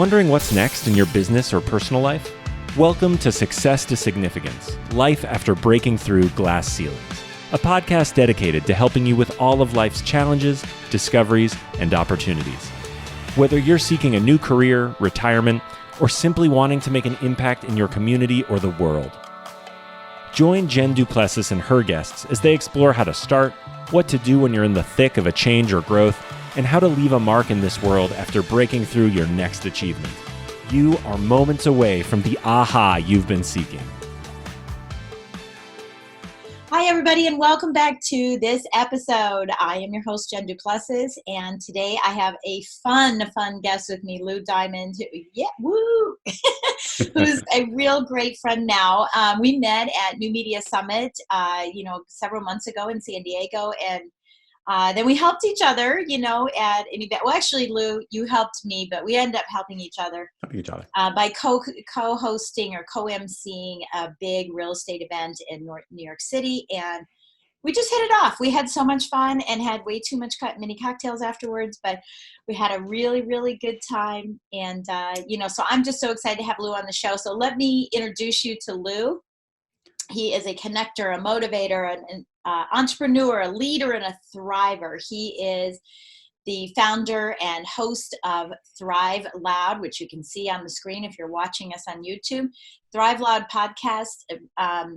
Wondering what's next in your business or personal life? Welcome to Success to Significance, Life After Breaking Through Glass Ceilings, a podcast dedicated to helping you with all of life's challenges, discoveries, and opportunities. Whether you're seeking a new career, retirement, or simply wanting to make an impact in your community or the world. Join Jen Duplessis and her guests as they explore how to start, what to do when you're in the thick of a change or growth, and how to leave a mark in this world after breaking through your next achievement. You are moments away from the aha you've been seeking. Hi, everybody, and welcome back to this episode. I am your host, Jen Duplessis, and today I have a fun guest with me, Lou Diamond, who's a real great friend now. We met at New Media Summit, several months ago in San Diego, and then we helped each other, at an event. Well, actually, Lou, you helped me, but we ended up helping each other. By co-hosting or co-emceeing a big real estate event in New York City. And we just hit it off. We had so much fun and had way too many cocktails afterwards, but we had a really, really good time. And, so I'm just so excited to have Lou on the show. So let me introduce you to Lou. He is a connector, a motivator, an entrepreneur, a leader, and a thriver. He is the founder and host of Thrive Loud, which you can see on the screen if you're watching us on YouTube. Thrive Loud podcast,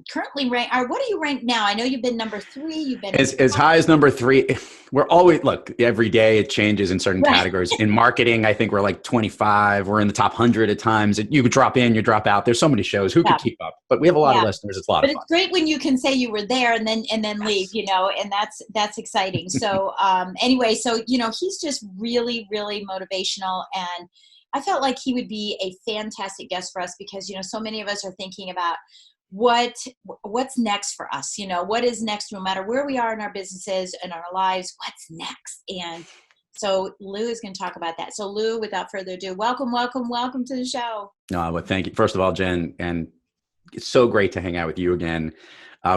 currently ranked. What are you ranked now? I know you've been number 3. You've been as high as number 3. We're always, every day it changes in certain categories. In marketing, I think we're like 25. We're in the top 100 at times. You could drop in, you drop out. There's so many shows. Who could keep up? But we have a lot of listeners. It's a lot of fun. But it's great when you can say you were there and then leave, and that's exciting. So anyway, he's just really, really motivational, and I felt like he would be a fantastic guest for us because, so many of us are thinking about what's next for us, what is next, no matter where we are in our businesses and our lives, what's next? And so Lou is going to talk about that. So Lou, without further ado, welcome to the show. No, well, thank you. First of all, Jen, and it's so great to hang out with you again.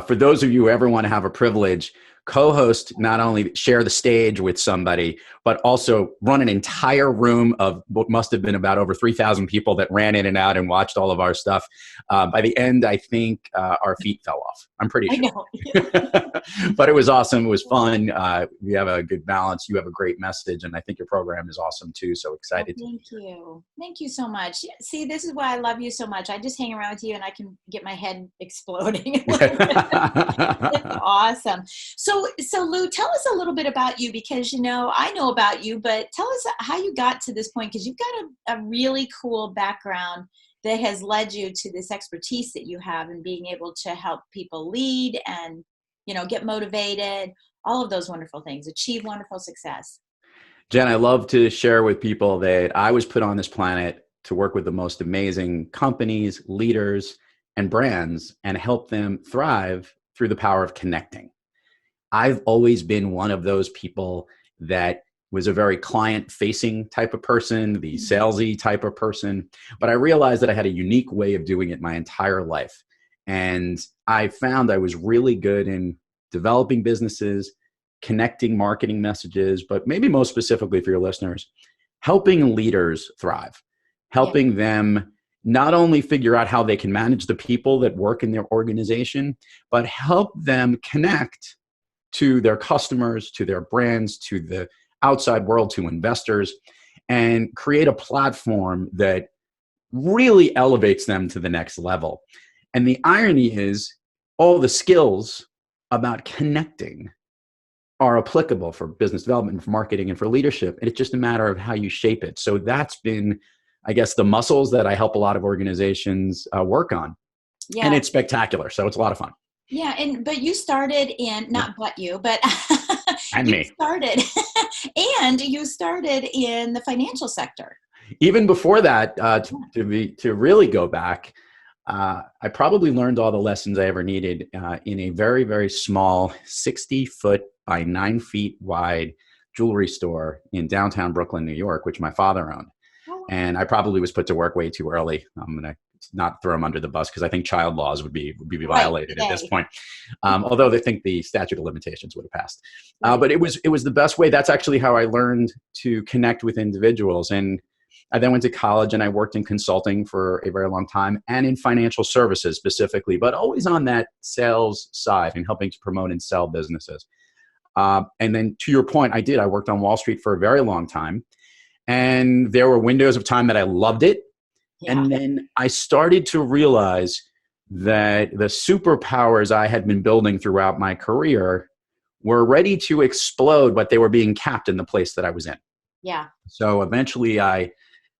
For those of you who ever want to have a privilege, co-host, not only share the stage with somebody, but also run an entire room of what must have been about over 3,000 people that ran in and out and watched all of our stuff. By the end, I think our feet fell off. I'm pretty sure. I know. But it was awesome. It was fun. We have a good balance. You have a great message, and I think your program is awesome too. So excited. Thank you. Thank you so much. See, this is why I love you so much. I just hang around with you and I can get my head exploding. It's awesome. So Lou, tell us a little bit about you because, I know about you, but tell us how you got to this point because you've got a really cool background that has led you to this expertise that you have in being able to help people lead and, get motivated, all of those wonderful things, achieve wonderful success. Jen, I love to share with people that I was put on this planet to work with the most amazing companies, leaders, and brands and help them thrive through the power of connecting. I've always been one of those people that was a very client-facing type of person, the salesy type of person, but I realized that I had a unique way of doing it my entire life. And I found I was really good in developing businesses, connecting marketing messages, but maybe most specifically for your listeners, helping leaders thrive, helping them not only figure out how they can manage the people that work in their organization, but help them connect to their customers, to their brands, to the outside world, to investors, and create a platform that really elevates them to the next level. And the irony is all the skills about connecting are applicable for business development, for marketing, and for leadership. And it's just a matter of how you shape it. So that's been, I guess, the muscles that I help a lot of organizations work on. Yeah. And it's spectacular. So it's a lot of fun. Yeah, but you started in, not but you, but and you started, and you started in the financial sector. Even before that, to really go back, I probably learned all the lessons I ever needed in a very, very small 60-foot by 9 feet wide jewelry store in downtown Brooklyn, New York, which my father owned. Oh, wow. And I probably was put to work way too early. I'm going to not throw him under the bus because I think child laws would be violated at this point. Although they think the statute of limitations would have passed. But it was the best way. That's actually how I learned to connect with individuals. And I then went to college and I worked in consulting for a very long time and in financial services specifically, but always on that sales side and helping to promote and sell businesses. And then to your point, I worked on Wall Street for a very long time. And there were windows of time that I loved it. Yeah. And then I started to realize that the superpowers I had been building throughout my career were ready to explode, but they were being capped in the place that I was in. Yeah. So eventually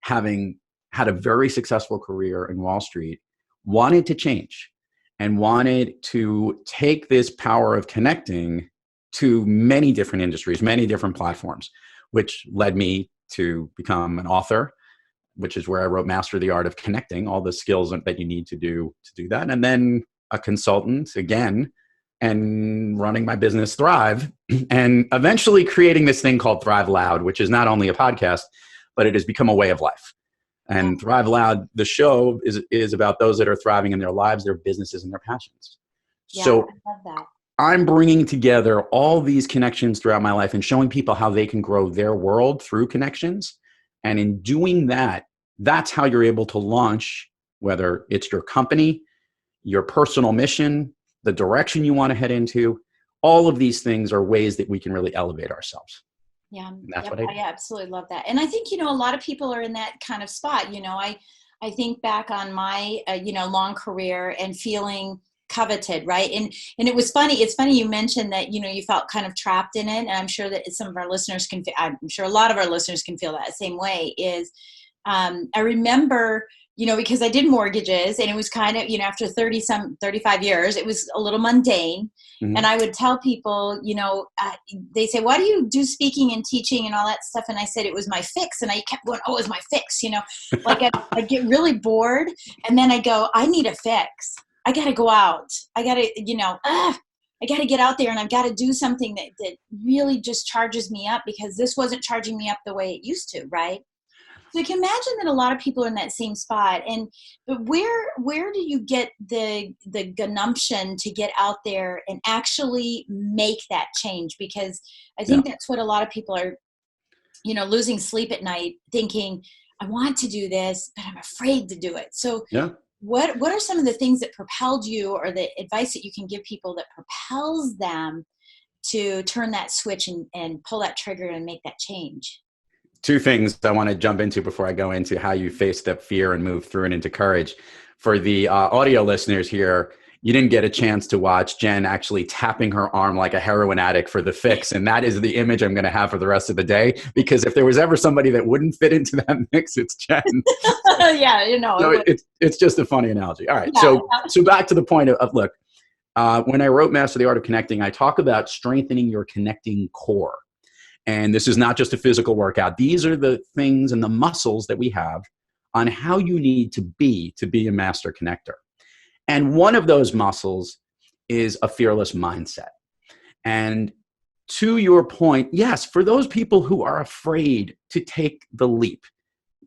having had a very successful career in Wall Street, wanted to change and wanted to take this power of connecting to many different industries, many different platforms, which led me to become an author, which is where I wrote Master the Art of Connecting, all the skills that you need to do that. And then a consultant again, and running my business Thrive, and eventually creating this thing called Thrive Loud, which is not only a podcast, but it has become a way of life. And Thrive Loud, the show is about those that are thriving in their lives, their businesses, and their passions. Yeah, so I love that. I'm bringing together all these connections throughout my life and showing people how they can grow their world through connections. And in doing that, that's how you're able to launch, whether it's your company, your personal mission, the direction you want to head into. All of these things are ways that we can really elevate ourselves. Yeah, and that's what I absolutely love that. And I think, a lot of people are in that kind of spot. I think back on my, long career and feeling coveted, right? And it was funny. It's funny you mentioned that, you felt kind of trapped in it. And I'm sure that some of our listeners I'm sure a lot of our listeners can feel that same way. I remember, because I did mortgages, and it was kind of, after 35 years, it was a little mundane. Mm-hmm. And I would tell people, they say, why do you do speaking and teaching and all that stuff? And I said, it was my fix. And I kept going, oh, it was my fix. Like I'd get really bored. And then I go, I need a fix. I got to go out. I got to, I got to get out there, and I've got to do something that really just charges me up, because this wasn't charging me up the way it used to. Right. So you can imagine that a lot of people are in that same spot. But where do you get the gumption to get out there and actually make that change? Because I think that's what a lot of people are, losing sleep at night, thinking, I want to do this, but I'm afraid to do it. So what are some of the things that propelled you, or the advice that you can give people that propels them to turn that switch and pull that trigger and make that change? Two things I want to jump into before I go into how you face that fear and move through it into courage. For the audio listeners here, you didn't get a chance to watch Jen actually tapping her arm like a heroin addict for the fix. And that is the image I'm going to have for the rest of the day, because if there was ever somebody that wouldn't fit into that mix, it's Jen. Yeah, So it's just a funny analogy. All right. Yeah. So back to the point of look, when I wrote Master the Art of Connecting, I talk about strengthening your connecting core. And this is not just a physical workout. These are the things and the muscles that we have on how you need to be a master connector. And one of those muscles is a fearless mindset. And to your point, yes, for those people who are afraid to take the leap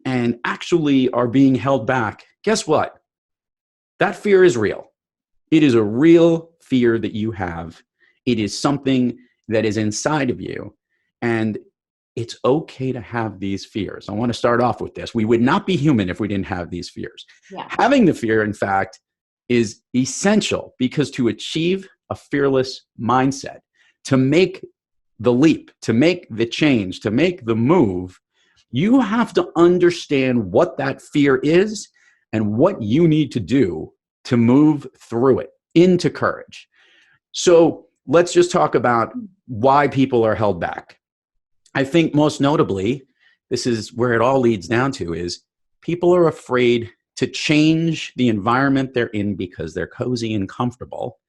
and actually are being held back, guess what? That fear is real. It is a real fear that you have. It is something that is inside of you. And it's okay to have these fears. I want to start off with this. We would not be human if we didn't have these fears. Yeah. Having the fear, in fact, is essential, because to achieve a fearless mindset, to make the leap, to make the change, to make the move, you have to understand what that fear is and what you need to do to move through it into courage. So let's just talk about why people are held back. I think most notably, this is where it all leads down to, is people are afraid to change the environment they're in because they're cozy and comfortable.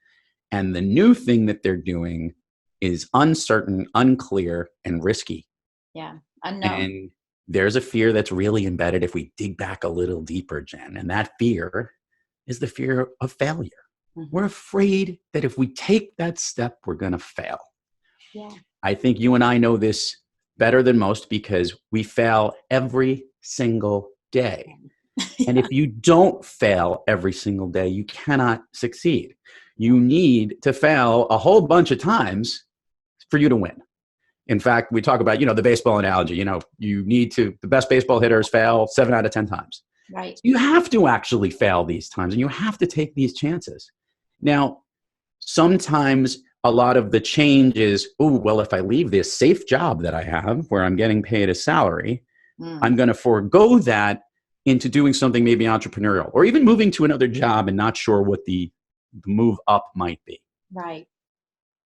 And the new thing that they're doing is uncertain, unclear, and risky. Yeah, unknown. And there's a fear that's really embedded if we dig back a little deeper, Jen. And that fear is the fear of failure. Mm-hmm. We're afraid that if we take that step, we're going to fail. Yeah. I think you and I know this better than most, because we fail every single day. Yeah. And if you don't fail every single day, you cannot succeed. You need to fail a whole bunch of times for you to win. In fact, we talk about, the baseball analogy, the best baseball hitters fail 7 out of 10 times. Right. You have to actually fail these times, and you have to take these chances. Now, sometimes a lot of the change is, if I leave this safe job that I have where I'm getting paid a salary, I'm going to forego that into doing something maybe entrepreneurial, or even moving to another job and not sure what the move up might be. Right.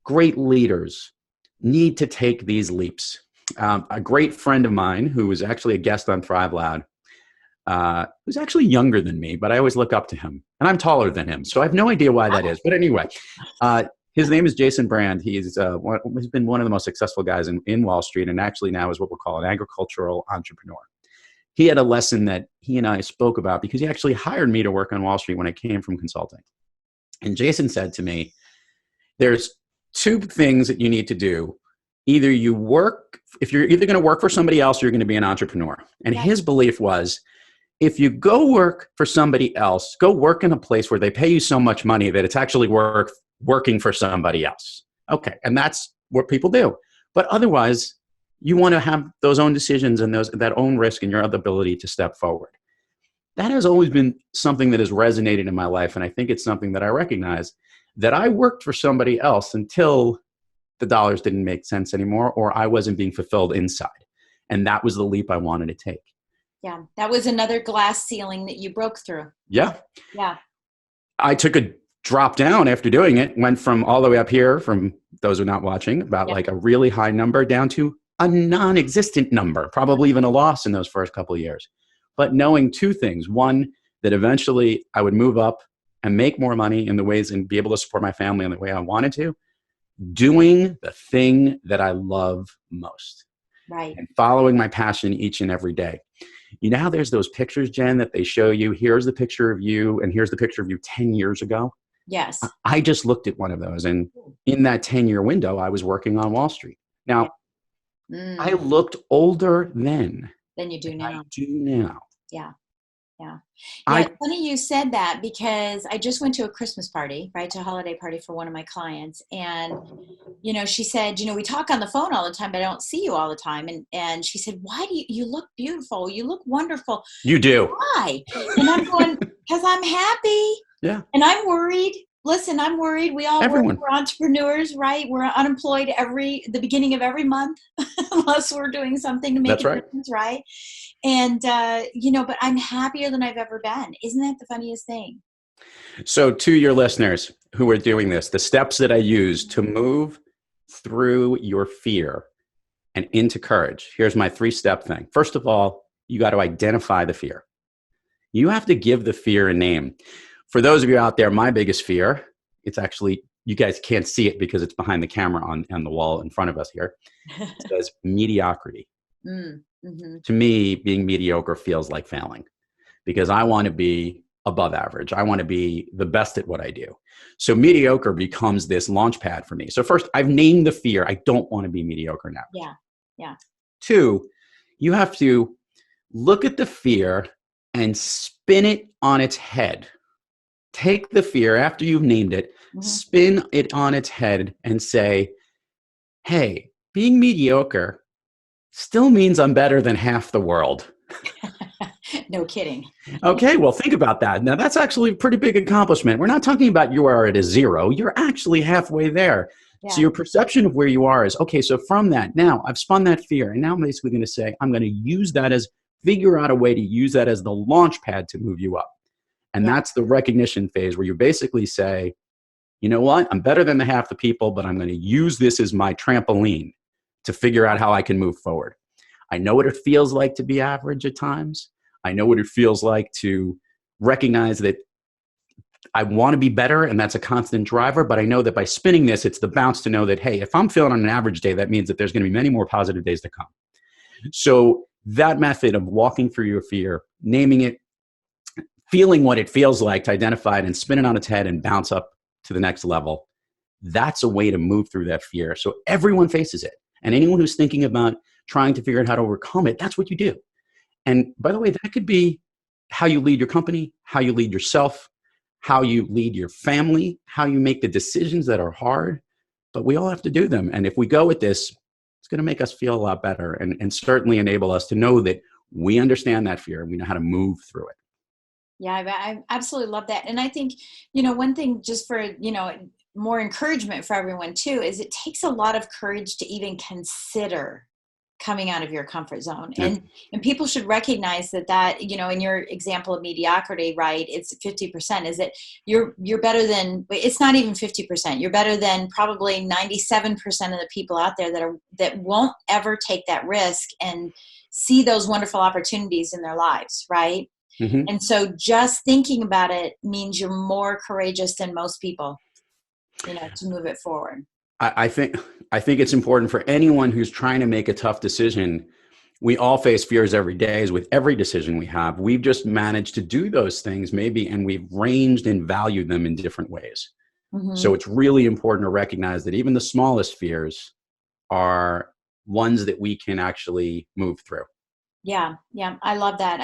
Great leaders need to take these leaps. A great friend of mine who was actually a guest on Thrive Loud, who's actually younger than me, but I always look up to him. And I'm taller than him, so I have no idea why that is. But anyway, his name is Jason Brand. He's been one of the most successful guys in Wall Street, and actually now is what we'll call an agricultural entrepreneur. He had a lesson that he and I spoke about because he actually hired me to work on Wall Street when I came from consulting. And Jason said to me, there's 2 things that you need to do. Either you work, if you're either going to work for somebody else, or you're going to be an entrepreneur. And his belief was, if you go work for somebody else, go work in a place where they pay you so much money that it's actually worth working for somebody else. Okay. And that's what people do. But otherwise, you want to have those own decisions and that own risk and your other ability to step forward. That has always been something that has resonated in my life. And I think it's something that I recognize, that I worked for somebody else until the dollars didn't make sense anymore, or I wasn't being fulfilled inside. And that was the leap I wanted to take. Yeah. That was another glass ceiling that you broke through. Yeah. Yeah. I took a drop down after doing it, went from all the way up here, from those who are not watching, about like a really high number down to a non-existent number, probably even a loss in those first couple of years. But knowing 2 things. One, that eventually I would move up and make more money in the ways and be able to support my family in the way I wanted to, doing the thing that I love most. Right. And following my passion each and every day. You know how there's those pictures, Jen, that they show you, here's the picture of you, and here's the picture of you 10 years ago? Yes. I just looked at one of those, and in that 10-year window, I was working on Wall Street. Now, I looked older then than you do now. I do now. Yeah. It's funny you said that, because I just went to a Christmas party, right, to a holiday party for one of my clients. And, she said, we talk on the phone all the time, but I don't see you all the time. And she said, why do you look beautiful? You look wonderful. You do. Why? And I'm going, because I'm happy. Yeah. And I'm worried. Listen, I'm worried. We all Everyone. We're entrepreneurs, right? We're unemployed the beginning of every month, unless we're doing something to make a difference, right? And, but I'm happier than I've ever been. Isn't that the funniest thing? So to your listeners who are doing this, the steps that I use to move through your fear and into courage, here's my 3-step thing. First of all, you got to identify the fear. You have to give the fear a name. For those of you out there, my biggest fear, it's actually, you guys can't see it because it's behind the camera on the wall in front of us here. It says mediocrity. Mm-hmm. To me, being mediocre feels like failing, because I want to be above average. I want to be the best at what I do. So mediocre becomes this launch pad for me. So first, I've named the fear. I don't want to be mediocre now. Yeah. 2, you have to look at the fear and spin it on its head. Take the fear after you've named it, spin it on its head and say, hey, being mediocre still means I'm better than half the world. No kidding. Okay, well, think about that. Now, that's actually a pretty big accomplishment. We're not talking about you are at a 0. You're actually halfway there. Yeah. So your perception of where you are is, okay, so from that, now I've spun that fear. And now I'm basically going to say, I'm going to figure out a way to use that as the launch pad to move you up. And that's the recognition phase, where you basically say, you know what? I'm better than the half the people, but I'm going to use this as my trampoline to figure out how I can move forward. I know what it feels like to be average at times. I know what it feels like to recognize that I want to be better, and that's a constant driver. But I know that by spinning this, it's the bounce to know that, hey, if I'm feeling on an average day, that means that there's going to be many more positive days to come. So that method of walking through your fear, naming it, feeling what it feels like to identify it and spin it on its head and bounce up to the next level, that's a way to move through that fear. So everyone faces it. And anyone who's thinking about trying to figure out how to overcome it, that's what you do. And by the way, that could be how you lead your company, how you lead yourself, how you lead your family, how you make the decisions that are hard, but we all have to do them. And if we go with this, it's going to make us feel a lot better and certainly enable us to know that we understand that fear and we know how to move through it. Yeah, I absolutely love that. And I think, one thing just for, more encouragement for everyone too, is it takes a lot of courage to even consider coming out of your comfort zone. Yeah. And people should recognize that, in your example of mediocrity, right, it's 50%, is that you're better than, it's not even 50%. You're better than probably 97% of the people out there that won't ever take that risk and see those wonderful opportunities in their lives. Right. Mm-hmm. And so just thinking about it means you're more courageous than most people, to move it forward. I think it's important for anyone who's trying to make a tough decision. We all face fears every day, as with every decision we have. We've just managed to do those things maybe, and we've ranged and valued them in different ways. Mm-hmm. So it's really important to recognize that even the smallest fears are ones that we can actually move through. Yeah. I love that.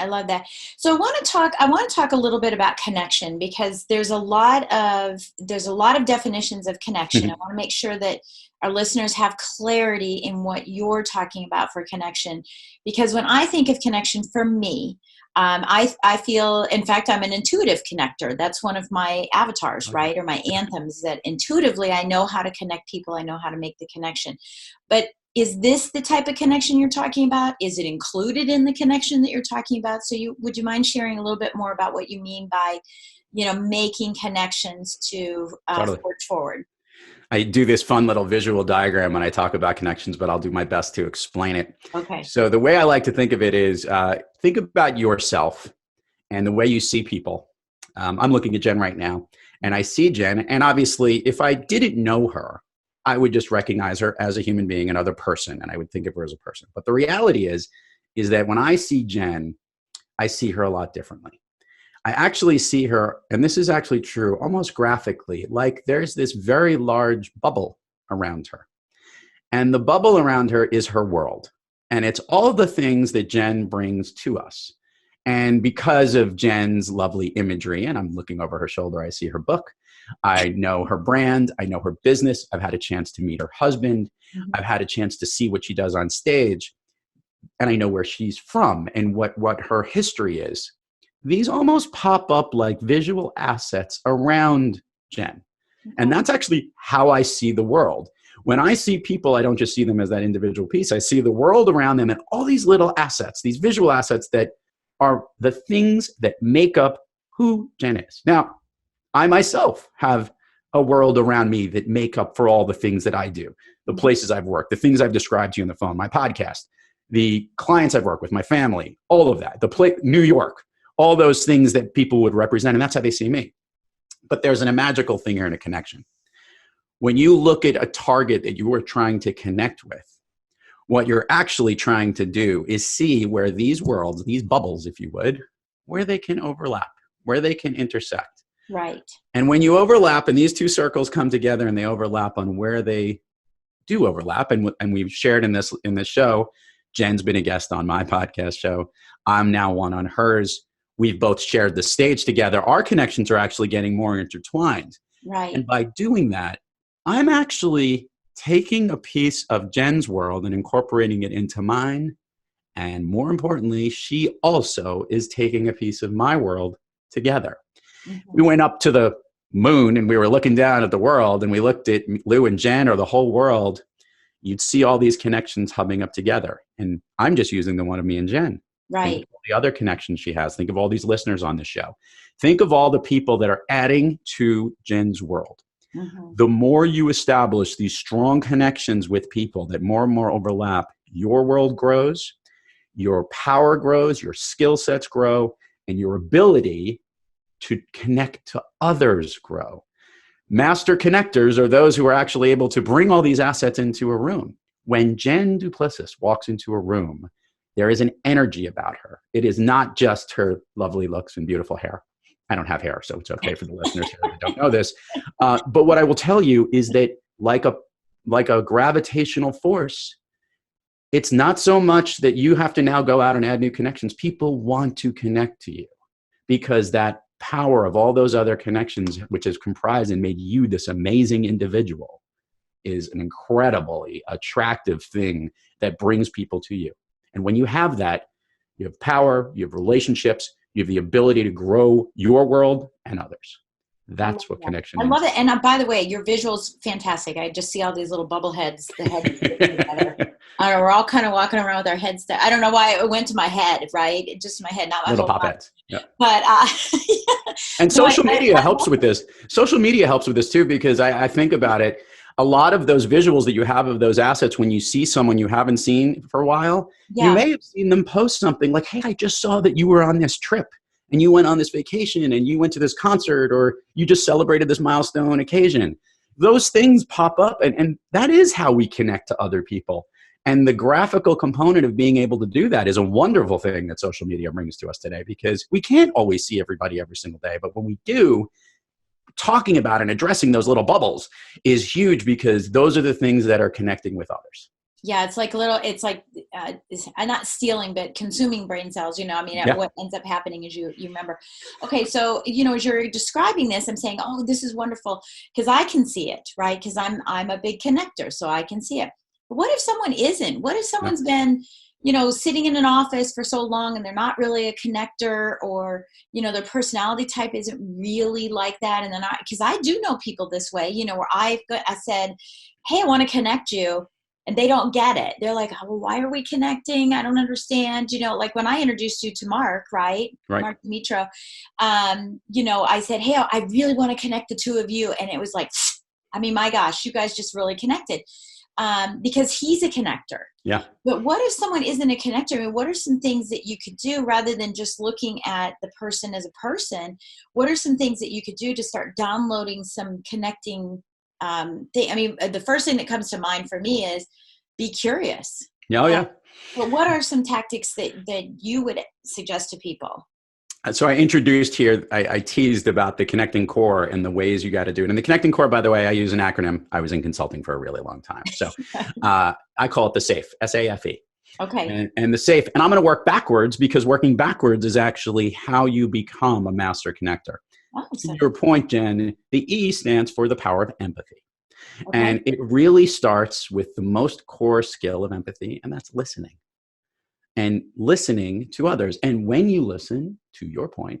So I want to talk a little bit about connection, because there's a lot of definitions of connection. I want to make sure that our listeners have clarity in what you're talking about for connection, because when I think of connection for me, I feel, in fact, I'm an intuitive connector. That's one of my avatars, right? Or my anthems, that intuitively I know how to connect people. I know how to make the connection. But is this the type of connection you're talking about? Is it included in the connection that you're talking about? So would you mind sharing a little bit more about what you mean by, making connections to forge forward? I do this fun little visual diagram when I talk about connections, but I'll do my best to explain it. Okay. So the way I like to think of it is think about yourself and the way you see people. I'm looking at Jen right now, and I see Jen. And obviously, if I didn't know her, I would just recognize her as a human being, another person, and I would think of her as a person. But the reality is that when I see Jen, I see her a lot differently. I actually see her, and this is actually true almost graphically, like there's this very large bubble around her. And the bubble around her is her world. And it's all the things that Jen brings to us. And because of Jen's lovely imagery, and I'm looking over her shoulder, I see her book. I know her brand. I know her business. I've had a chance to meet her husband. Mm-hmm. I've had a chance to see what she does on stage. And I know where she's from and what her history is. These almost pop up like visual assets around Jen. Mm-hmm. And that's actually how I see the world. When I see people, I don't just see them as that individual piece. I see the world around them and all these little assets, these visual assets that are the things that make up who Jen is. Now, I myself have a world around me that make up for all the things that I do, the places I've worked, the things I've described to you on the phone, my podcast, the clients I've worked with, my family, all of that, New York, all those things that people would represent, and that's how they see me. But there's a magical thing here in a connection. When you look at a target that you are trying to connect with, what you're actually trying to do is see where these worlds, these bubbles, if you would, where they can overlap, where they can intersect. Right. And when you overlap and these two circles come together and they overlap on where they do overlap, and we've shared in this show, Jen's been a guest on my podcast show. I'm now one on hers. We've both shared the stage together. Our connections are actually getting more intertwined. Right. And by doing that, I'm actually taking a piece of Jen's world and incorporating it into mine. And more importantly, she also is taking a piece of my world together. Mm-hmm. We went up to the moon and we were looking down at the world and we looked at Lou and Jen or the whole world. You'd see all these connections hubbing up together. And I'm just using the one of me and Jen. Right. Think of all the other connections she has. Think of all these listeners on the show. Think of all the people that are adding to Jen's world. Mm-hmm. The more you establish these strong connections with people that more and more overlap, your world grows, your power grows, your skill sets grow, and your ability to connect to others grow. Master connectors are those who are actually able to bring all these assets into a room. When Jen Duplessis walks into a room, there is an energy about her. It is not just her lovely looks and beautiful hair. I don't have hair, so it's okay for the listeners here that don't know this. But what I will tell you is that like a gravitational force, it's not so much that you have to now go out and add new connections. People want to connect to you because that power of all those other connections, which is comprised and made you this amazing individual, is an incredibly attractive thing that brings people to you. And when you have that, you have power, you have relationships, you have the ability to grow your world and others. That's what connection I is. love it. And by the way, your visual's fantastic. I just see all these little bubble heads, the heads together. I don't know, we're all kind of walking around with our heads down. I don't know why it went to my head, right? It just my head, not my Little whole pop body. heads. Yeah. But and no, social media helps with this. Social media helps with this too, because I think about it. A lot of those visuals that you have of those assets, when you see someone you haven't seen for a while, you may have seen them post something like, hey, I just saw that you were on this trip and you went on this vacation and you went to this concert, or you just celebrated this milestone occasion. Those things pop up, and that is how we connect to other people. And the graphical component of being able to do that is a wonderful thing that social media brings to us today, because we can't always see everybody every single day. But when we do, talking about and addressing those little bubbles is huge, because those are the things that are connecting with others. Yeah, it's like not stealing, but consuming brain cells, I mean, what ends up happening is you remember. Okay, so, as you're describing this, I'm saying, oh, this is wonderful, because I can see it, right? Because I'm a big connector, so I can see it. But what if someone isn't? What if someone's been, sitting in an office for so long and they're not really a connector, or, their personality type isn't really like that. And then because I do know people this way, where I said, hey, I want to connect you. And they don't get it. They're like, oh, well, why are we connecting? I don't understand. Like when I introduced you to Mark, right? Mark Dimitro, I said, hey, I really want to connect the two of you. And it was like, I mean, my gosh, you guys just really connected, because he's a connector. Yeah. But what if someone isn't a connector? I mean, what are some things that you could do rather than just looking at the person as a person? What are some things that you could do to start downloading some connecting thing? I mean, the first thing that comes to mind for me is be curious. Oh, yeah. But what are some tactics that you would suggest to people? So I introduced here, I teased about the connecting core and the ways you got to do it. And the connecting core, by the way, I use an acronym. I was in consulting for a really long time. So I call it the SAFE, SAFE. Okay. And the SAFE. And I'm going to work backwards, because working backwards is actually how you become a master connector. Oh, to your point, Jen, the E stands for the power of empathy. Okay. And it really starts with the most core skill of empathy, and that's listening. And listening to others. And when you listen, to your point,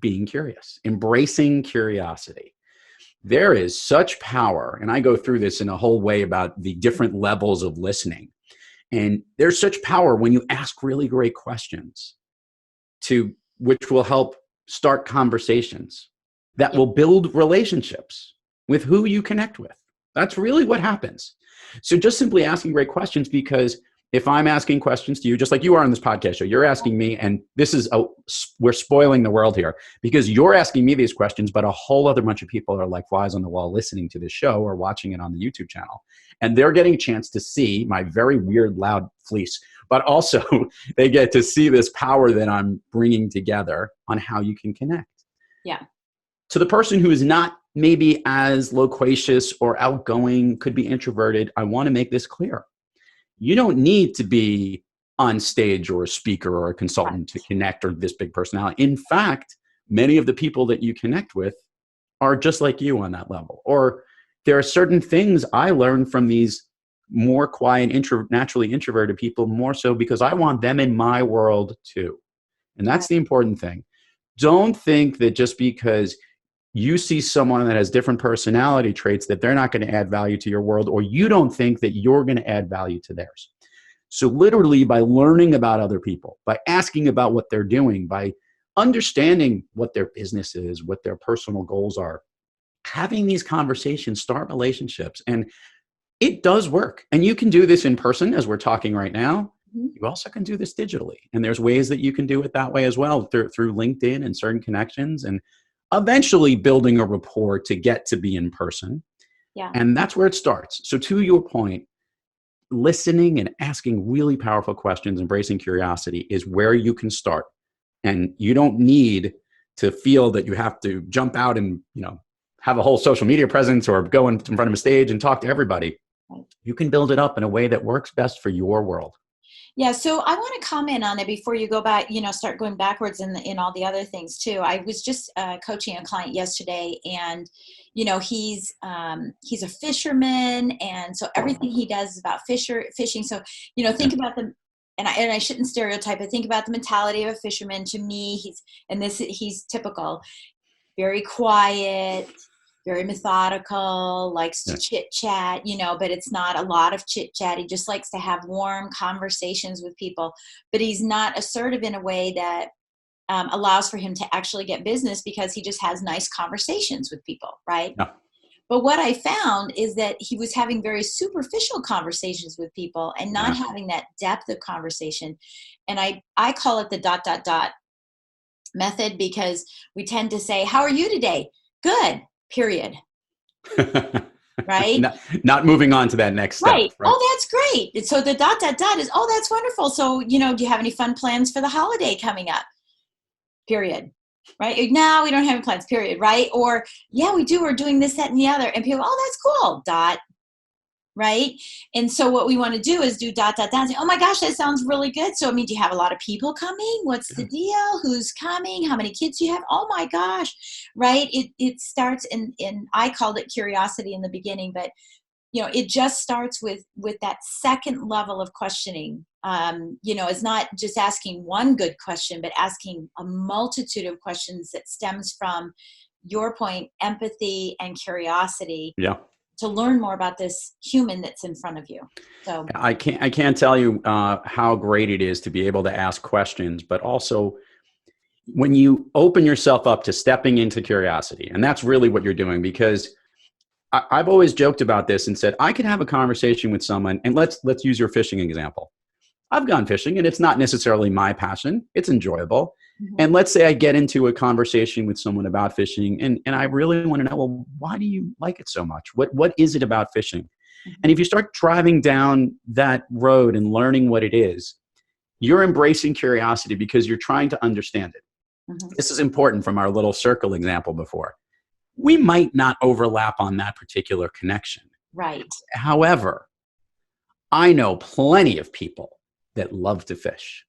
being curious, embracing curiosity. There is such power, and I go through this in a whole way about the different levels of listening. And there's such power when you ask really great questions, which will help start conversations that will build relationships with who you connect with. That's really what happens. So just simply asking great questions, because if I'm asking questions to you, just like you are on this podcast show, you're asking me, and we're spoiling the world here, because you're asking me these questions, but a whole other bunch of people are like flies on the wall listening to this show or watching it on the YouTube channel. And they're getting a chance to see my very weird, loud fleece, but also they get to see this power that I'm bringing together on how you can connect. Yeah. To the person who is not maybe as loquacious or outgoing, could be introverted, I want to make this clear. You don't need to be on stage or a speaker or a consultant to connect, or this big personality. In fact, many of the people that you connect with are just like you on that level. Or there are certain things I learned from these more quiet, naturally introverted people, more so because I want them in my world too. And that's the important thing. Don't think that just because you see someone that has different personality traits that they're not going to add value to your world, or you don't think that you're going to add value to theirs. So literally, by learning about other people, by asking about what they're doing, by understanding what their business is, what their personal goals are, having these conversations, start relationships. And it does work. And you can do this in person as we're talking right now. You also can do this digitally. And there's ways that you can do it that way as well, through LinkedIn and certain connections, and eventually building a rapport to get to be in person. Yeah. And that's where it starts. So to your point, listening and asking really powerful questions, embracing curiosity is where you can start. And you don't need to feel that you have to jump out and, have a whole social media presence or go in front of a stage and talk to everybody. You can build it up in a way that works best for your world. Yeah, so I want to comment on it before you go back, start going backwards in all the other things too. I was just coaching a client yesterday, and he's a fisherman, and so everything he does is about fishing. So think about the and I shouldn't stereotype it. Think about the mentality of a fisherman. To me, he's typical, very quiet, very methodical, likes to Yeah. chit chat, but it's not a lot of chit chat. He just likes to have warm conversations with people, but he's not assertive in a way that allows for him to actually get business, because he just has nice conversations with people, right? Yeah. But what I found is that he was having very superficial conversations with people and not having that depth of conversation. And I call it the ... method, because we tend to say, how are you today? Good, period. Right? Not moving on to that next step. Right. Oh, that's great. And so the ... is, oh, that's wonderful. So, do you have any fun plans for the holiday coming up? Period. Right? No, we don't have any plans, period. Right? Or, yeah, we do. We're doing this, that, and the other. And people, oh, that's cool. Right? And so what we want to do is do ... Say, oh my gosh, that sounds really good. So, do you have a lot of people coming? What's the deal? Who's coming? How many kids do you have? Oh my gosh. Right? It starts in I called it curiosity in the beginning, but it just starts with that second level of questioning. It's not just asking one good question, but asking a multitude of questions that stems from your point, empathy and curiosity. Yeah. To learn more about this human that's in front of you. So I can't tell you how great it is to be able to ask questions, but also when you open yourself up to stepping into curiosity, and that's really what you're doing, because I've always joked about this and said, I could have a conversation with someone, and let's use your fishing example. I've gone fishing and it's not necessarily my passion. It's enjoyable. Mm-hmm. And let's say I get into a conversation with someone about fishing, and I really want to know, well, why do you like it so much? What is it about fishing? Mm-hmm. And if you start driving down that road and learning what it is, you're embracing curiosity because you're trying to understand it. Mm-hmm. This is important from our little circle example before. We might not overlap on that particular connection. Right. However, I know plenty of people that love to fish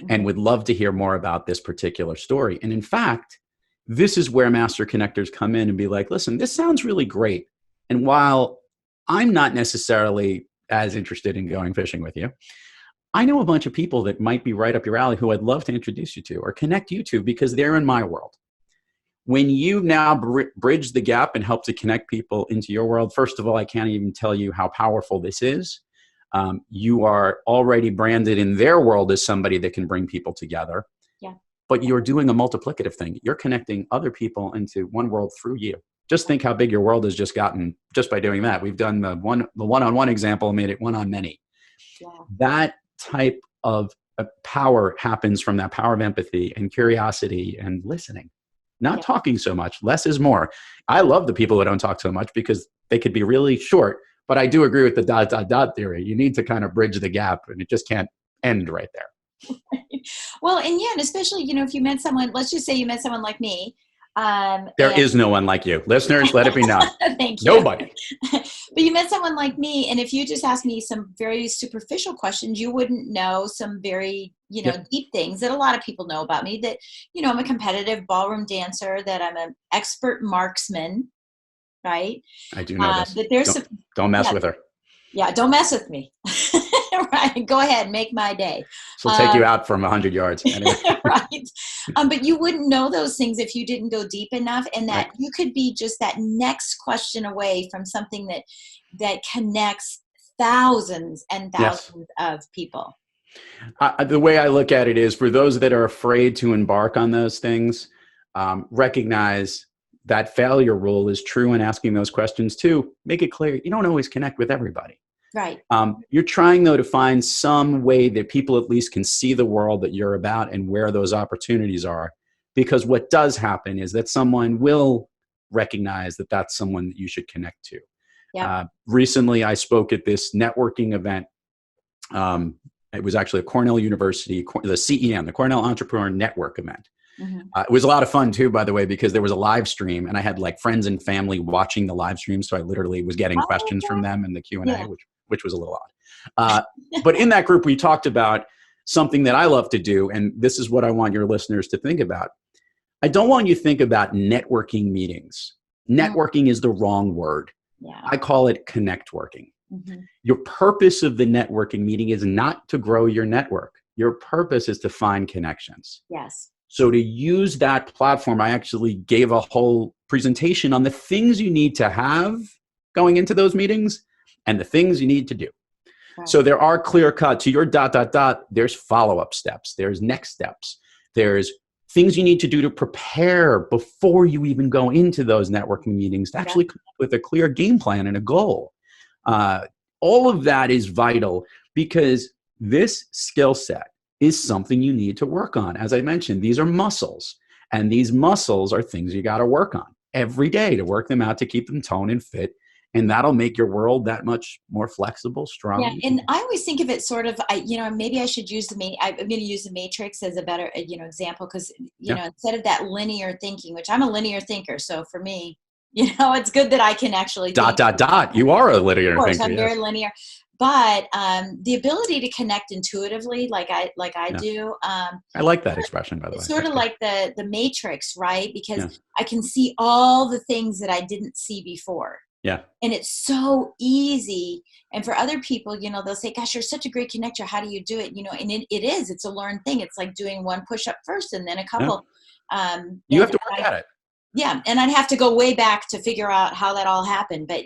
and would love to hear more about this particular story. And in fact, this is where master connectors come in and be like, listen, this sounds really great. And while I'm not necessarily as interested in going fishing with you, I know a bunch of people that might be right up your alley who I'd love to introduce you to or connect you to, because they're in my world. When you now bridge the gap and help to connect people into your world, first of all, I can't even tell you how powerful this is. You are already branded in their world as somebody that can bring people together. Yeah. But you're doing a multiplicative thing. You're connecting other people into one world through you. Just think how big your world has just gotten just by doing that. We've done the one-on-one example and made it one-on-many. Yeah. That type of power happens from that power of empathy and curiosity and listening. Not talking so much. Less is more. I love the people that don't talk so much because they could be really short. But I do agree with the ... theory. You need to kind of bridge the gap, and it just can't end right there. Well, and especially, if you met someone, let's just say you met someone like me. There is no one like you. Listeners, let it be known. Thank you. Nobody. But you met someone like me, and if you just asked me some very superficial questions, you wouldn't know some very, deep things that a lot of people know about me. That, I'm a competitive ballroom dancer, that I'm an expert marksman, right? I do know this. But there's don't mess with her. Yeah, don't mess with me. Right. Go ahead, make my day. She'll take you out from 100 yards. Anyway. Right. But you wouldn't know those things if you didn't go deep enough, and that you could be just that next question away from something that connects thousands and thousands of people. The way I look at it is, for those that are afraid to embark on those things, recognize that failure rule is true in asking those questions too. Make it clear you don't always connect with everybody. Right. You're trying, though, to find some way that people at least can see the world that you're about and where those opportunities are. Because what does happen is that someone will recognize that that's someone that you should connect to. Yeah. Recently, I spoke at this networking event. It was actually a Cornell University, the CEN, the Cornell Entrepreneur Network event. Mm-hmm. It was a lot of fun too, by the way, because there was a live stream and I had like friends and family watching the live stream. So I literally was getting questions from them in the Q&A, which which was a little odd. But in that group, we talked about something that I love to do. And this is what I want your listeners to think about. I don't want you to think about networking meetings. Networking is the wrong word. Yeah. I call it connect working. Mm-hmm. Your purpose of the networking meeting is not to grow your network. Your purpose is to find connections. Yes. So to use that platform, I actually gave a whole presentation on the things you need to have going into those meetings and the things you need to do. Right. So there are clear cut to your ... There's follow-up steps. There's next steps. There's things you need to do to prepare before you even go into those networking meetings to actually come up with a clear game plan and a goal. All of that is vital because this skill set is something you need to work on. As I mentioned, these are muscles, and these muscles are things you got to work on every day to work them out, to keep them toned and fit. And that'll make your world that much more flexible, strong. Yeah, and I always think of it sort of, maybe I should use I'm going to use the matrix as a better, example, because, instead of that linear thinking, which I'm a linear thinker. So for me, it's good that I can actually think. ... You are a linear thinker. Of course, I'm very linear. But the ability to connect intuitively, like I do. I like that expression, by the way. It's sort of like the matrix, right? Because I can see all the things that I didn't see before. Yeah. And it's so easy. And for other people, they'll say, gosh, you're such a great connector. How do you do it? And it's a learned thing. It's like doing one push-up first and then a couple. Yeah. You have to work at it. Yeah. And I'd have to go way back to figure out how that all happened. But,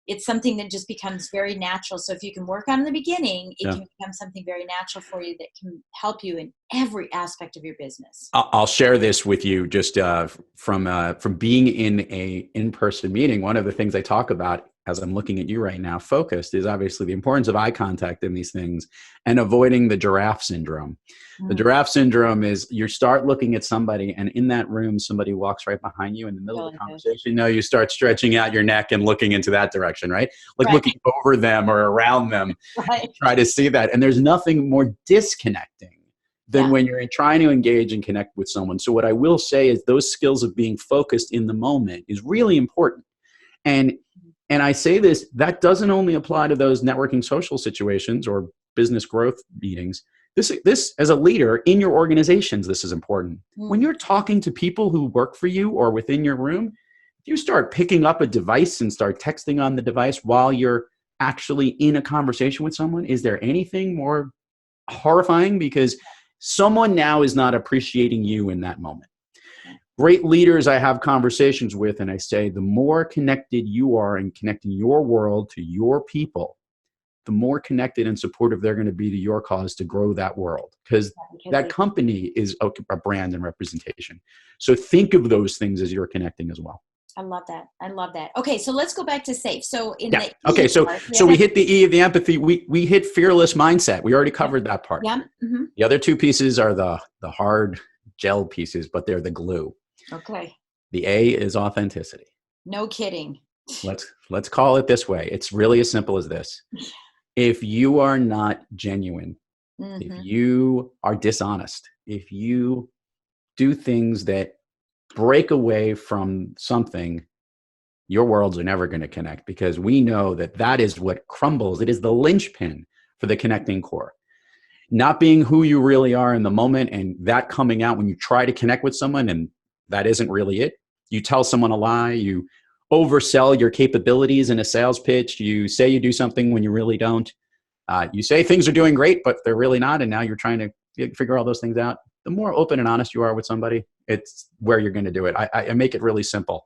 it's something that just becomes very natural. So if you can work on in the beginning, it can become something very natural for you that can help you in every aspect of your business. I'll share this with you just from being in a in-person meeting. One of the things I talk about as I'm looking at you right now, focused, is obviously the importance of eye contact in these things and avoiding the giraffe syndrome. Mm. The giraffe syndrome is you start looking at somebody, and in that room, somebody walks right behind you in the middle of the conversation. You start stretching out your neck and looking into that direction, right? Like looking over them or around them, try to see that. And there's nothing more disconnecting than when you're trying to engage and connect with someone. So what I will say is those skills of being focused in the moment is really important. And I say this, that doesn't only apply to those networking social situations or business growth meetings. This as a leader in your organizations, this is important. Mm. When you're talking to people who work for you or within your room, if you start picking up a device and start texting on the device while you're actually in a conversation with someone, is there anything more horrifying? Because someone now is not appreciating you in that moment. Great leaders I have conversations with, and I say, the more connected you are in connecting your world to your people, the more connected and supportive they're going to be to your cause to grow that world. Because that company is a brand and representation. So think of those things as you're connecting as well. I love that. I love that. Okay, so let's go back to SAFE. So so we hit the E of the empathy. We hit fearless mindset. We already covered that part. Yeah. Mm-hmm. The other two pieces are the hard gel pieces, but they're the glue. Okay. The A is authenticity. No kidding. Let's call it this way. It's really as simple as this. If you are not genuine, if you are dishonest, if you do things that break away from something, your worlds are never going to connect, because we know that is what crumbles. It is the linchpin for the connecting core. Not being who you really are in the moment, and that coming out when you try to connect with someone and that isn't really it. You tell someone a lie. You oversell your capabilities in a sales pitch. You say you do something when you really don't. You say things are doing great, but they're really not. And now you're trying to figure all those things out. The more open and honest you are with somebody, it's where you're going to do it. I make it really simple.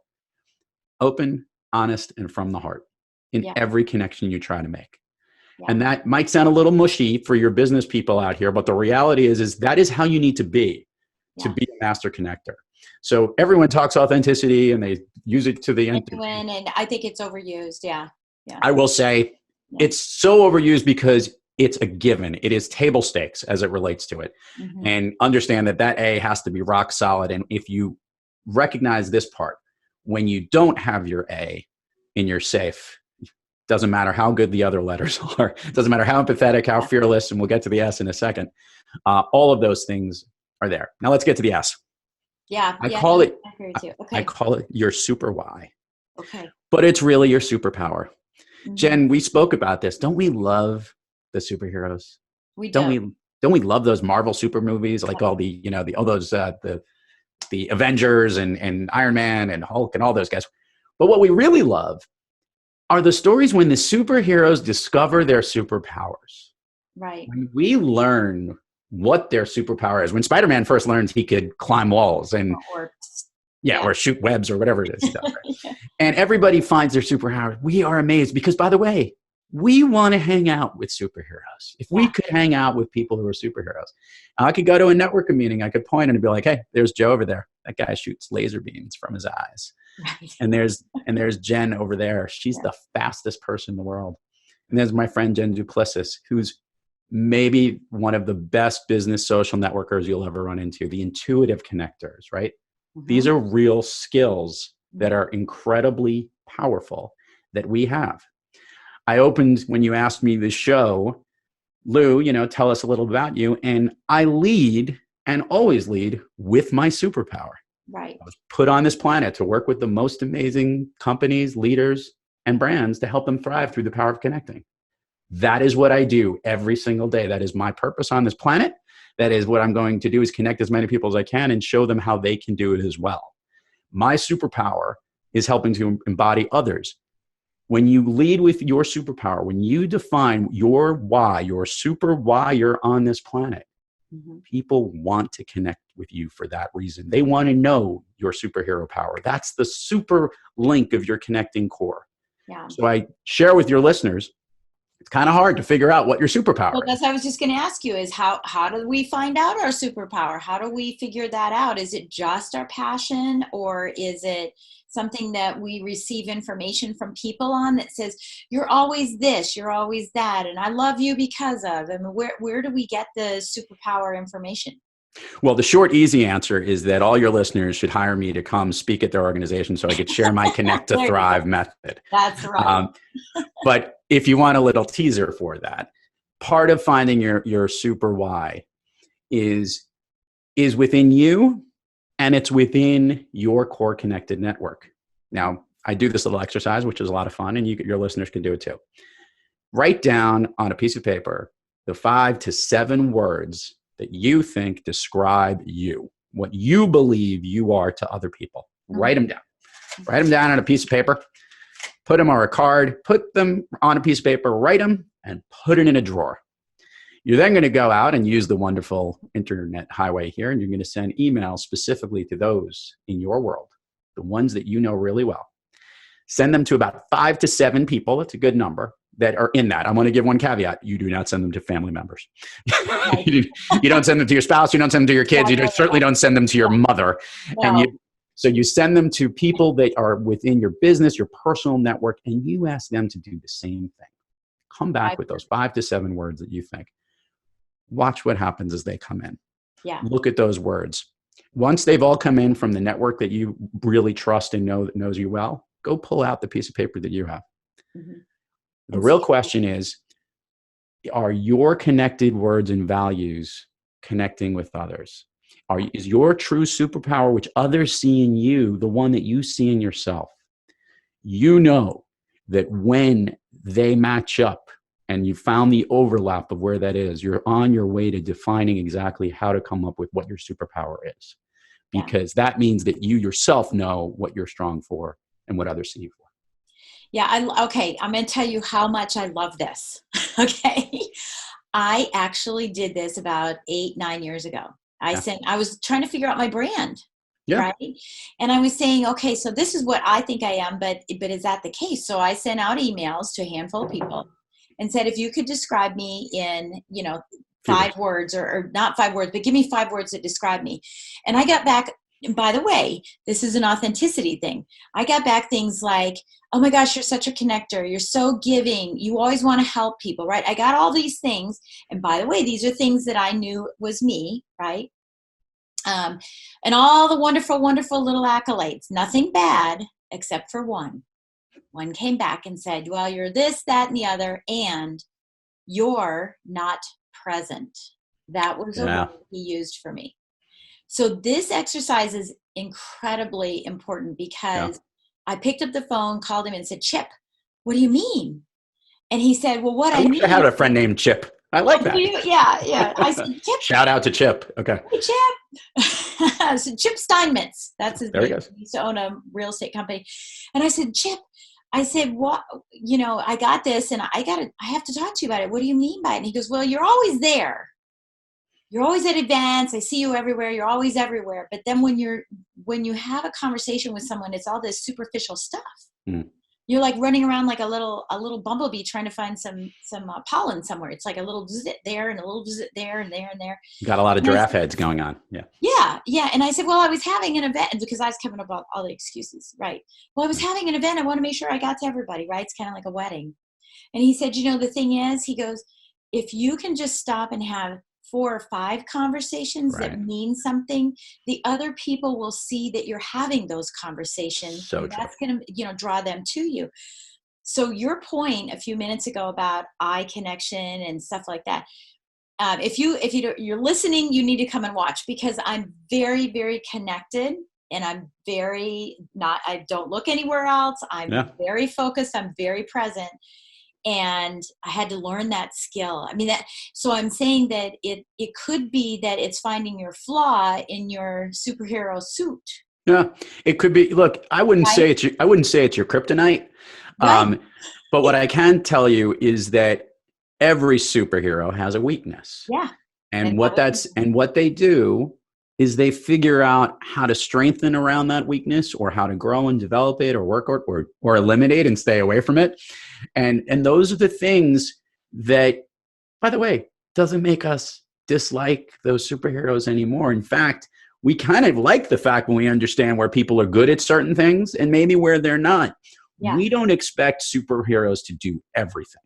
Open, honest, and from the heart in every connection you try to make. Yeah. And that might sound a little mushy for your business people out here, but the reality is that is how you need to be a master connector. So everyone talks authenticity and they use it to the end. And I think it's overused. Yeah. I will say it's so overused because it's a given. It is table stakes as it relates to it. Mm-hmm. And understand that A has to be rock solid. And if you recognize this part, when you don't have your A in your safe, doesn't matter how good the other letters are, doesn't matter how empathetic, how fearless, and we'll get to the S in a second. All of those things are there. Now let's get to the S. Yeah. I call it your super why. Okay. But it's really your superpower. Mhm. Jen, we spoke about this. Don't we love the superheroes? We Don't do. we? Don't we love those Marvel super movies, like all the, all those the Avengers and Iron Man and Hulk and all those guys? But what we really love are the stories when the superheroes discover their superpowers. Right. When we learn what their superpower is. When Spider-Man first learns he could climb walls and Or yeah, yeah. or shoot webs or whatever it is he does. Yeah. And everybody finds their superpower. We are amazed because, by the way, we want to hang out with superheroes. If we Yeah. could hang out with people who are superheroes, I could go to a networking meeting. I could point and be like, "Hey, there's Joe over there. That guy shoots laser beams from his eyes." Right. And there's Jen over there. She's Yeah. the fastest person in the world. And there's my friend Jen Duplessis, who's maybe one of the best business social networkers you'll ever run into. The intuitive connectors, right? These Mhm. are real skills that Mhm. are incredibly powerful that we have. I opened when you asked me the show, Lou, tell us a little about you. And I lead and always lead with my superpower. Right. I was put on this planet to work with the most amazing companies, leaders, and brands to help them thrive through the power of connecting. That is what I do every single day. That is my purpose on this planet. That is what I'm going to do, is connect as many people as I can and show them how they can do it as well. My superpower is helping to embody others. When you lead with your superpower, when you define your why, your super why you're on this planet, Mhm. people want to connect with you for that reason. They want to know your superhero power. That's the super link of your connecting core. Yeah. So I share with your listeners, it's kind of hard to figure out what your Well, superpower that's is. what I was just going to ask you is how do we find out our superpower? How do we figure that out? Is it just our passion, or is it something that we receive information from people on that says you're always this, you're always that, and I love you because of? I mean, where do we get the superpower information? Well, the short, easy answer is that all your listeners should hire me to come speak at their organization so I could share my Connect to There you go. Thrive method. That's right. Um, but if you want a little teaser for that, part of finding your super why is within you, and it's within your core connected network. Now, I do this little exercise, which is a lot of fun, and your listeners can do it too. Write down on a piece of paper the 5 to 7 words that you think describe you, what you believe you are to other people. Write them down. Write them down on a piece of paper, put them on a card, put them on a piece of paper, write them, and put it in a drawer. You're then going to go out and use the wonderful internet highway here, and you're going to send emails specifically to those in your world, the ones that you know really well. Send them to about 5 to 7 people. That's a good number that are in that. I'm going to give one caveat. You do not send them to family members. Right. You don't send them to your spouse. You don't send them to your kids. Yeah, You certainly don't send them to your mother. And no. so you send them to people that are within your business, your personal network, and you ask them to do the same thing. Come back with those 5 to 7 words that you think. Watch what happens as they come in. Yeah. Look at those words. Once they've all come in from the network that you really trust and know that knows you well, go pull out the piece of paper that you have. Mhm. The real question is, are your connected words and values connecting with others? Is your true superpower, which others see in you, the one that you see in yourself? You know that when they match up and you found the overlap of where that is, you're on your way to defining exactly how to come up with what your superpower is. Yeah. Because that means that you yourself know what you're strong for and what others see you for. Yeah. Okay. I'm going to tell you how much I love this. Okay. I actually did this about 8, 9 years ago. Yeah. I was trying to figure out my brand. Yeah. Right. And I was saying, okay, so this is what I think I am, but is that the case? So I sent out emails to a handful of people and said, if you could describe me in, 5 words or not 5 words, but give me 5 words that describe me. And I got back, and by the way, this is an authenticity thing. I got back things like, oh my gosh, you're such a connector. You're so giving. You always want to help people, right? I got all these things. And by the way, these are things that I knew was me, right? And all the wonderful, wonderful little accolades, nothing bad except for one. One came back and said, well, you're this, that, and the other, and you're not present. That was a Yeah. word he used for me. So this exercise is incredibly important because I picked up the phone, called him and said, Chip, what do you mean? And he said, well, what I I wish I need. had a friend named Chip. I like that. Yeah, yeah. I said, Chip. Shout out to Chip. Okay. Hey, Chip. So Chip Steinmetz. That's his There he name. goes. He used to own a real estate company. And I said, Chip, I said, what, I got this and I have to talk to you about it. What do you mean by it? And he goes, well, you're always there. You're always at events. I see you everywhere. You're always everywhere. But then when you have a conversation with someone, it's all this superficial stuff. Mm. You're like running around like a little bumblebee trying to find some pollen somewhere. It's like a little visit there and a little visit there and there and there. Got a lot of giraffe heads going on. Yeah. Yeah. And I said, well, I was having an event, because I was coming up with all the excuses, right? Well, I was having an event. I want to make sure I got to everybody, right? It's kind of like a wedding. And he said, the thing is, he goes, if you can just stop and have 4 or 5 conversations that mean something, the other people will see that you're having those conversations. So and that's going to, draw them to you. So your point a few minutes ago about eye connection and stuff like that, if you're listening, you need to come and watch, because I'm very, very connected, and I'm I don't look anywhere else. I'm very focused. I'm very present. And I had to learn that skill. So I'm saying that it could be that it's finding your flaw in your superhero suit. Yeah, it could be. Look, I wouldn't say it's your kryptonite. Right. But what I can tell you is that every superhero has a weakness. Yeah. And what they do is they figure out how to strengthen around that weakness, or how to grow and develop it, or work or eliminate and stay away from it. And those are the things that, by the way, doesn't make us dislike those superheroes anymore. In fact, we kind of like the fact when we understand where people are good at certain things and maybe where they're not. Yeah. We don't expect superheroes to do everything.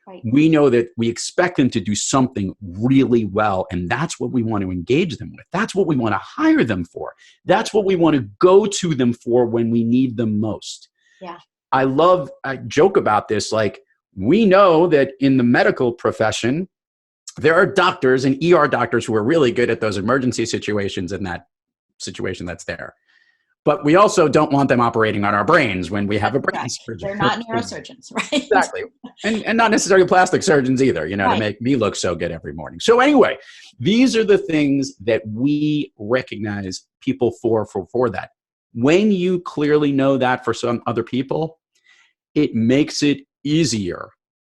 Right. We know that we expect them to do something really well, and that's what we want to engage them with. That's what we want to hire them for. That's what we want to go to them for when we need them most. Yeah. I joke about this. Like, we know that in the medical profession, there are doctors and ER doctors who are really good at those emergency situations and that situation that's there. But we also don't want them operating on our brains when we have a brain surgery. They're not neurosurgeons, right? Exactly. And not necessarily plastic surgeons either, to make me look so good every morning. So anyway, these are the things that we recognize people for that. When you clearly know that for some other people, it makes it easier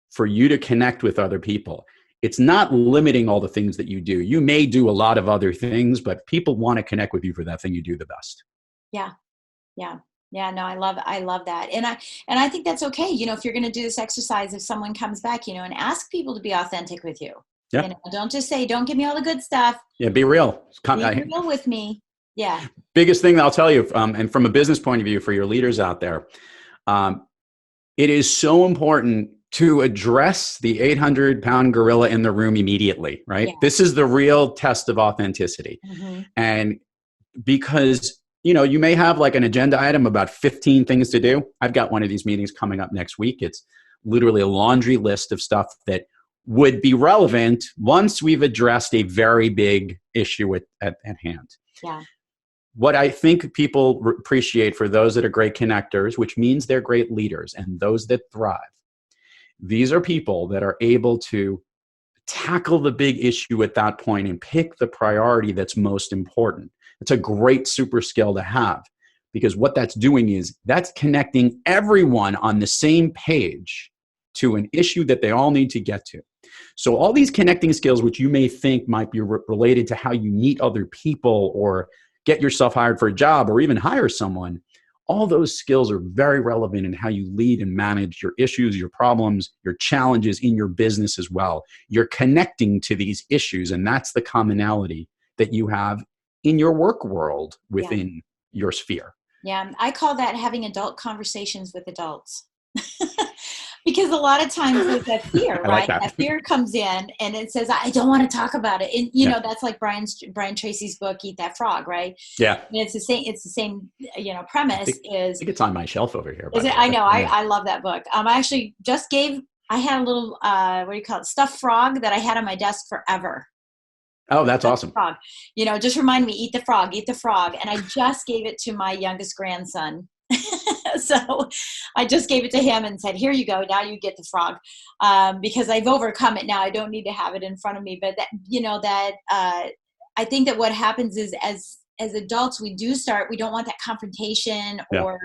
for you to connect with other people. It's not limiting all the things that you do. You may do a lot of other things, but people want to connect with you for that thing you do the best. Yeah. No, I love that. And I think that's okay. If you're going to do this exercise, if someone comes back, and ask people to be authentic with you. Yeah. Don't just say, don't give me all the good stuff. Yeah. Be real. Be real with me. Yeah. Biggest thing that I'll tell you, and from a business point of view for your leaders out there, it is so important to address the 800-pound gorilla in the room immediately, right? Yeah. This is the real test of authenticity. Mm-hmm. And because you may have like an agenda item about 15 things to do. I've got one of these meetings coming up next week. It's literally a laundry list of stuff that would be relevant once we've addressed a very big issue at hand. Yeah. What I think people appreciate for those that are great connectors, which means they're great leaders, and those that thrive, these are people that are able to tackle the big issue at that point and pick the priority that's most important. It's a great super skill to have, because what that's doing is that's connecting everyone on the same page to an issue that they all need to get to. So all these connecting skills, which you may think might be related to how you meet other people or get yourself hired for a job or even hire someone, all those skills are very relevant in how you lead and manage your issues, your problems, your challenges in your business as well. You're connecting to these issues, and that's the commonality that you have in your work world within your sphere. Yeah, I call that having adult conversations with adults. Because a lot of times there's that fear, right? That fear comes in and it says, I don't want to talk about it. And, that's like Brian Tracy's book, Eat That Frog, right? Yeah. And it's the same, premise. I think it's on my shelf over here. I know. I love that book. I actually I had a little, stuffed frog that I had on my desk forever. Oh, that's awesome. Frog. Just remind me, eat the frog. And I just gave it to my youngest grandson. So I just gave it to him and said, here you go. Now you get the frog. Because I've overcome it now. I don't need to have it in front of me. But that, I think that what happens is as adults, we don't want that confrontation or,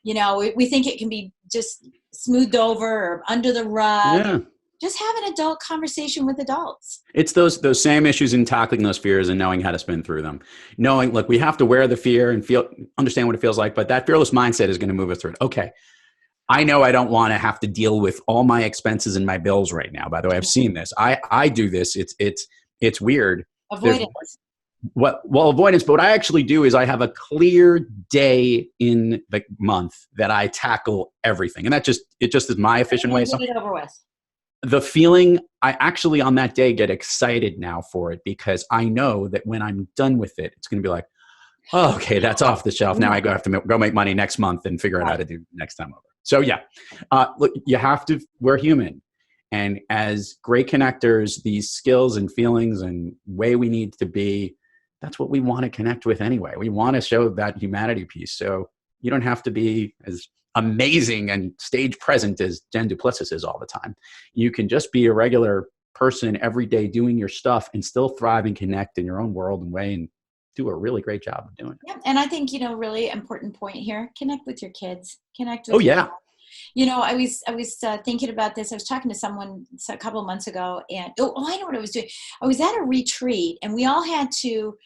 we think it can be just smoothed over or under the rug. Yeah. Just have an adult conversation with adults. It's those same issues in tackling those fears and knowing how to spin through them. Knowing, look, we have to wear the fear and understand what it feels like, but that fearless mindset is going to move us through it. Okay. I know I don't want to have to deal with all my expenses and my bills right now. By the way, I've seen this. I do this. It's weird. Avoidance. Avoidance. But what I actually do is I have a clear day in the month that I tackle everything. And it just is my efficient way. Get it over with. The feeling, I actually on that day get excited now for it because I know that when I'm done with it, it's going to be like, oh, okay, that's off the shelf. Now I have to go make money next month and figure out how to do next time over. So yeah, look, we're human. And as great connectors, these skills and feelings and way we need to be, that's what we want to connect with anyway. We want to show that humanity piece. So you don't have to be as amazing and stage present as Jen Duplessis is all the time. You can just be a regular person every day doing your stuff and still thrive and connect in your own world and way and do a really great job of doing it. Yeah, and I think, really important point here, connect with your kids. Connect with yeah. I was thinking about this. I was talking to someone a couple of months ago and, I know what I was doing. I was at a retreat and we all had to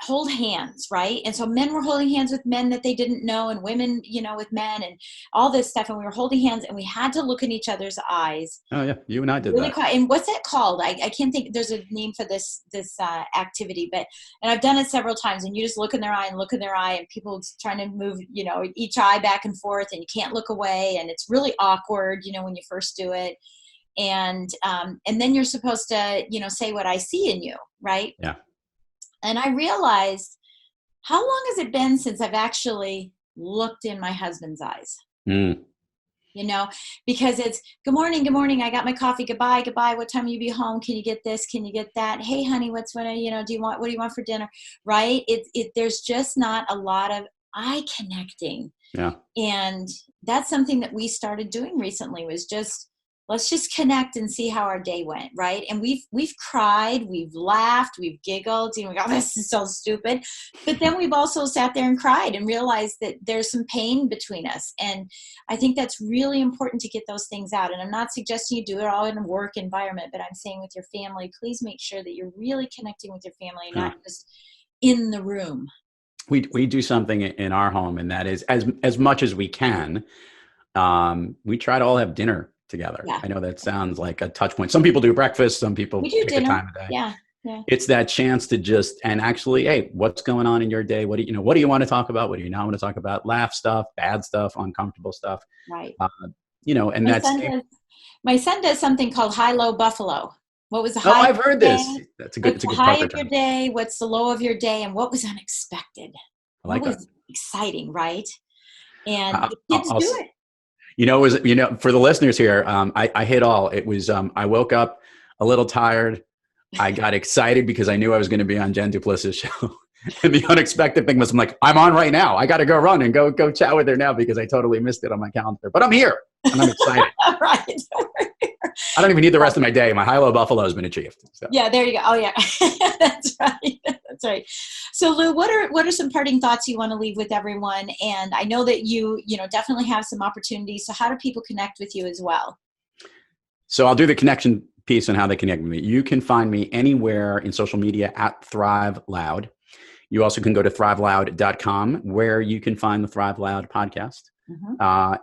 hold hands, right? And so men were holding hands with men that they didn't know and women, with men and all this stuff. And we were holding hands and we had to look in each other's eyes. Oh yeah. You and I did really that. And what's that called? I can't think, there's a name for this activity, and I've done it several times and you just look in their eye and people trying to move, each eye back and forth and you can't look away. And it's really awkward, when you first do it. And then you're supposed to, say what I see in you. Right. Yeah. And I realized, how long has it been since I've actually looked in my husband's eyes? Because it's good morning. I got my coffee. Goodbye. What time will you be home? Can you get this? Can you get that? Hey, honey, what do you want for dinner? Right. There's just not a lot of eye connecting. Yeah. And that's something that we started doing recently was let's just connect and see how our day went, right? And we've cried, we've laughed, we've giggled, this is so stupid. But then we've also sat there and cried and realized that there's some pain between us. And I think that's really important to get those things out. And I'm not suggesting you do it all in a work environment, but I'm saying with your family, please make sure that you're really connecting with your family, not just in the room. We do something in our home, and that is as much as we can, we try to all have dinner together. Yeah. I know that sounds like a touch point. Some people do breakfast. Some people pick a time of day. Yeah. It's that chance to and actually, hey, what's going on in your day? What do you want to talk about? What do you not want to talk about? Laugh stuff, bad stuff, uncomfortable stuff. Right. And my son does something called high-low buffalo. What was the high? Oh, I've heard this. That's a good high of your day. What's the low of your day? And what was unexpected? I like what was exciting, right? And the kids do it. For the listeners here, I hit all. It was, I woke up a little tired. I got excited because I knew I was going to be on Jen Duplessis' show. And the unexpected thing was, I'm like, I'm on right now. I got to go run and go chat with her now because I totally missed it on my calendar. But I'm here and I'm excited. Right. I don't even need the rest of my day. My high-low buffalo has been achieved. So. Yeah, there you go. Oh, yeah. That's right. That's right. So, Lou, what are some parting thoughts you want to leave with everyone? And I know that you definitely have some opportunities. So how do people connect with you as well? So I'll do the connection piece on how they connect with me. You can find me anywhere in social media at Thrive Loud. You also can go to thriveloud.com where you can find the Thrive Loud podcast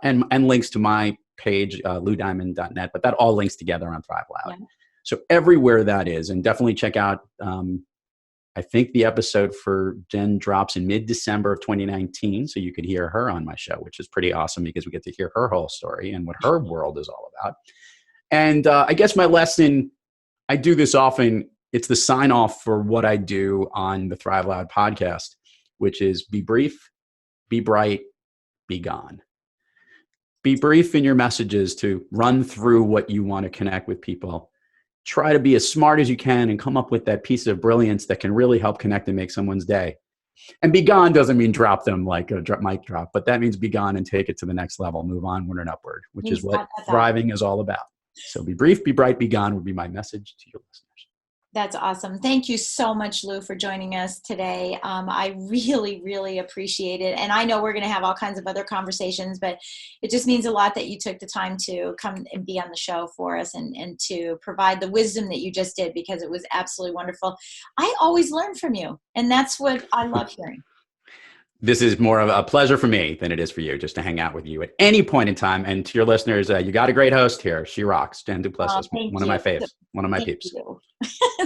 and links to my page, loudiamond.net, but that all links together on Thrive Loud. Yeah. So everywhere that is, and definitely check out, I think the episode for Jen drops in mid-December of 2019. So you could hear her on my show, which is pretty awesome because we get to hear her whole story and what her world is all about. And I guess my lesson, I do this often, it's the sign off for what I do on the Thrive Loud podcast, which is be brief, be bright, be gone. Be brief in your messages to run through what you want to connect with people. Try to be as smart as you can and come up with that piece of brilliance that can really help connect and make someone's day. And be gone doesn't mean drop them like a mic drop, but that means be gone and take it to the next level, move onward and upward, which is what thriving is all about. So be brief, be bright, be gone would be my message to your listeners. That's awesome. Thank you so much, Lou, for joining us today. I really, really appreciate it. And I know we're going to have all kinds of other conversations, but it just means a lot that you took the time to come and be on the show for us and to provide the wisdom that you just did, because it was absolutely wonderful. I always learn from you, and that's what I love hearing. This is more of a pleasure for me than it is for you, just to hang out with you at any point in time. And to your listeners, you got a great host here. She rocks. Jen Duplessis, one of my faves, one of my peeps.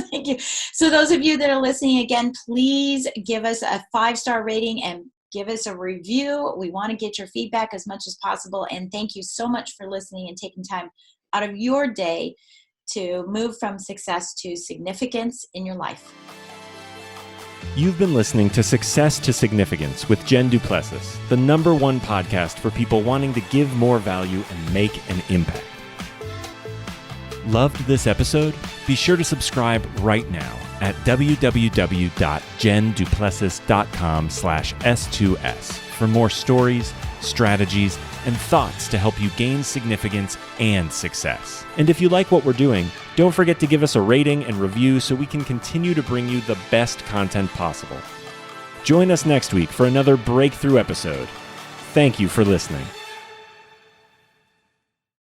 Thank you. So those of you that are listening, again, please give us a 5-star rating and give us a review. We want to get your feedback as much as possible. And thank you so much for listening and taking time out of your day to move from success to significance in your life. You've been listening to Success to Significance with Jen Duplessis, the #1 podcast for people wanting to give more value and make an impact. Loved this episode? Be sure to subscribe right now at www.jenduplessis.com/S2S for more stories, strategies, and thoughts to help you gain significance and success. And if you like what we're doing, don't forget to give us a rating and review so we can continue to bring you the best content possible. Join us next week for another breakthrough episode. Thank you for listening.